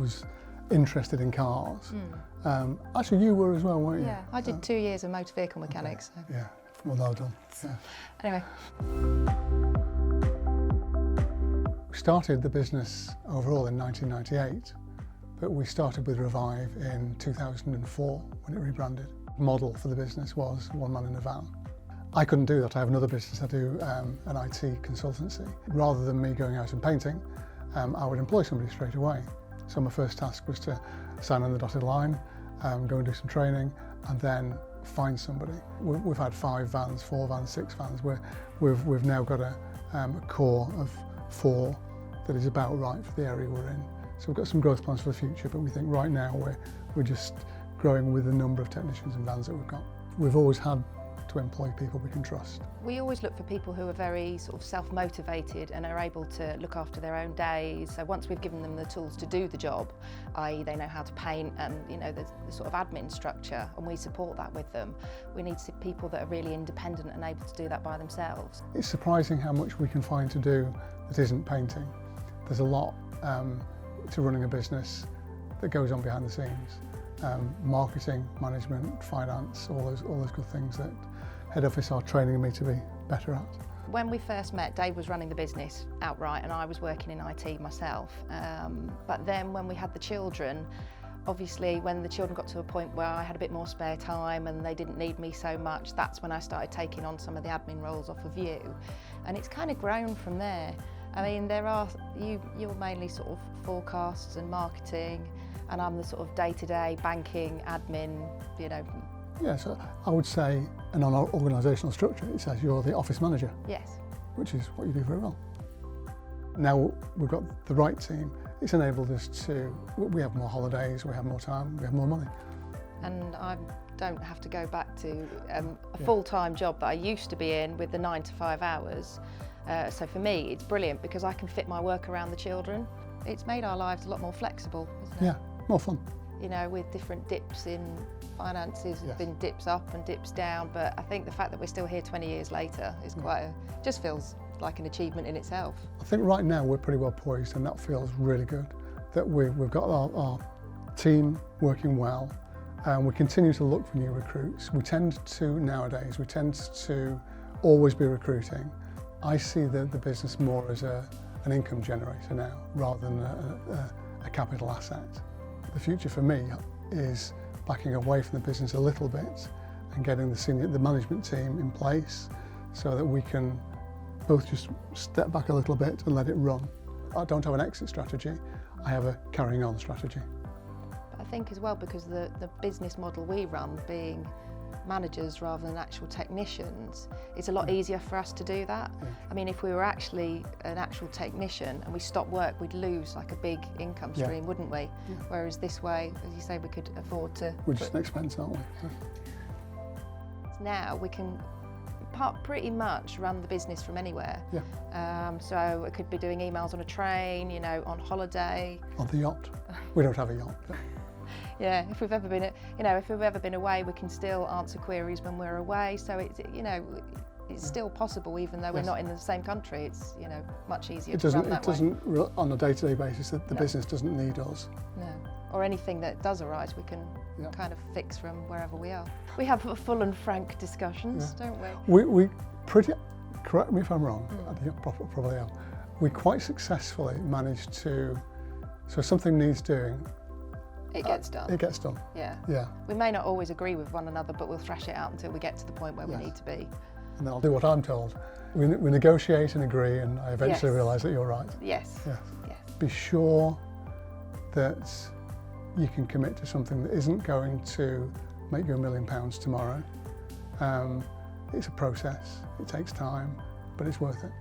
was interested in cars. Actually, you were as well, weren't you? Yeah, I did 2 years of motor vehicle mechanics. Okay. Yeah, well done. Yeah. Anyway. We started the business overall in 1998, but we started with Revive in 2004 when it rebranded. The model for the business was one man in a van. I couldn't do that. I have another business. I do an IT consultancy. Rather than me going out and painting, I would employ somebody straight away. So my first task was to sign on the dotted line, go and do some training, and then find somebody. We've had 5 vans, 4 vans, 6 vans. We've now got a core of 4 that is about right for the area we're in. So we've got some growth plans for the future, but we think right now we're just growing with the number of technicians and vans that we've got. We've always had to employ people we can trust. We always look for people who are very sort of self-motivated and are able to look after their own days. So once we've given them the tools to do the job, i.e. they know how to paint and the sort of admin structure, and we support that with them, we need people that are really independent and able to do that by themselves. It's surprising how much we can find to do that isn't painting. There's a lot to running a business that goes on behind the scenes. Marketing, management, finance, all those good things that head office are training me to be better at. When we first met, Dave was running the business outright and I was working in IT myself. But then when we had the children, obviously when the children got to a point where I had a bit more spare time and they didn't need me so much, that's when I started taking on some of the admin roles off of you. And it's kind of grown from there. I mean, you're mainly sort of forecasts and marketing, and I'm the sort of day-to-day banking, admin, Yeah, so I would say, and on our organisational structure, it says you're the office manager. Yes. Which is what you do very well. Now we've got the right team, it's enabled us we have more holidays, we have more time, we have more money. And I don't have to go back to a full-time job that I used to be in with the 9 to 5 hours. So for me, it's brilliant because I can fit my work around the children. It's made our lives a lot more flexible, isn't it? Yeah, more fun. With different dips in finances, Yes. been dips up and dips down, but I think the fact that we're still here 20 years later is just feels like an achievement in itself. I think right now we're pretty well poised, and that feels really good, that we've got our team working well, and we continue to look for new recruits. Nowadays, we tend to always be recruiting. I see the business more as an income generator now, rather than a capital asset. The future for me is backing away from the business a little bit and getting the management team in place so that we can both just step back a little bit and let it run. I don't have an exit strategy, I have a carrying on strategy. But I think as well, because the business model we run being managers rather than actual technicians, it's a lot easier for us to do that. Yeah. I mean, if we were actually an actual technician and we stopped work, we'd lose like a big income stream, wouldn't we? Yeah. Whereas this way, as you say, we could afford to... We're just an expense, aren't we? Now we can pretty much run the business from anywhere. Yeah. So it could be doing emails on a train, on holiday. On the yacht. We don't have a yacht. But... Yeah, if we've ever been away, we can still answer queries when we're away. So it's still possible, even though we're not in the same country. It's much easier to run that way. It doesn't on a day-to-day basis. The business doesn't need us. No, or anything that does arise, we can kind of fix from wherever we are. We have full and frank discussions, don't we? We correct me if I'm wrong. I think I probably am. We quite successfully managed to. So if something needs doing. It gets done. It gets done. Yeah. Yeah. We may not always agree with one another, but we'll thrash it out until we get to the point where we need to be. And then I'll do what I'm told. We negotiate and agree, and I eventually realise that you're right. Yes. Yes. Be sure that you can commit to something that isn't going to make you £1 million tomorrow. It's a process. It takes time, but it's worth it.